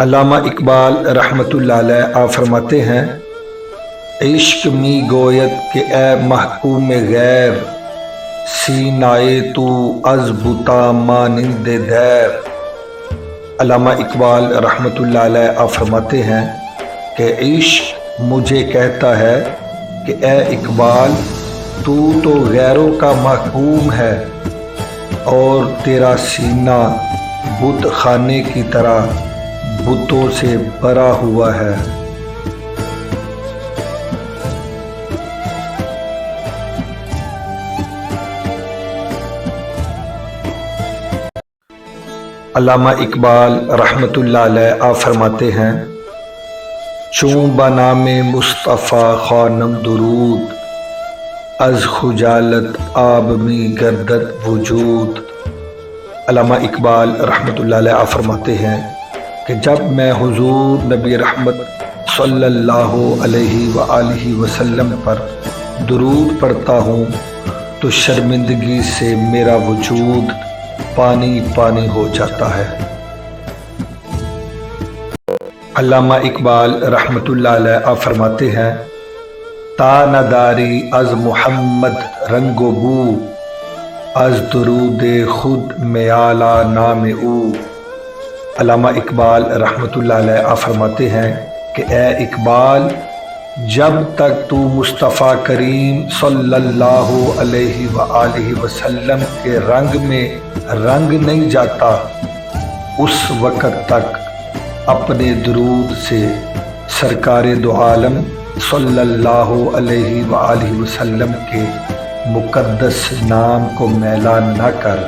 علامہ اقبال رحمۃ اللہ علیہ آپ فرماتے ہیں، عشق می گوید کہ اے محکوم غیر، سینائے تو از بتا مانند دیر۔ علامہ اقبال رحمۃ اللہ علیہ آپ فرماتے ہیں کہ عشق مجھے کہتا ہے کہ اے اقبال، تو غیروں کا محکوم ہے اور تیرا سینہ بت خانے کی طرح بتوں سے بھرا ہوا ہے۔ علامہ اقبال رحمۃ اللہ علیہ آپ فرماتے ہیں، چوں بنام مصطفیٰ خوانم درود، از خجالت آب می گردد وجود۔ علامہ اقبال رحمۃ اللہ علیہ آپ فرماتے ہیں کہ جب میں حضور نبی رحمت صلی اللہ علیہ وآلہ وسلم پر درود پڑھتا ہوں تو شرمندگی سے میرا وجود پانی پانی ہو جاتا ہے۔ علامہ اقبال رحمۃ اللہ علیہ آپ فرماتے ہیں، تا نداری از محمد رنگ و بو، از درود خود میالا نام او۔ علامہ اقبال رحمۃ اللہ علیہ آپ فرماتے ہیں کہ اے اقبال، جب تک تو مصطفیٰ کریم صلی اللہ علیہ وآلہ وسلم کے رنگ میں رنگ نہیں جاتا، اس وقت تک اپنے درود سے سرکار دو عالم صلی اللہ علیہ وآلہ وسلم کے مقدس نام کو میلا نہ کر۔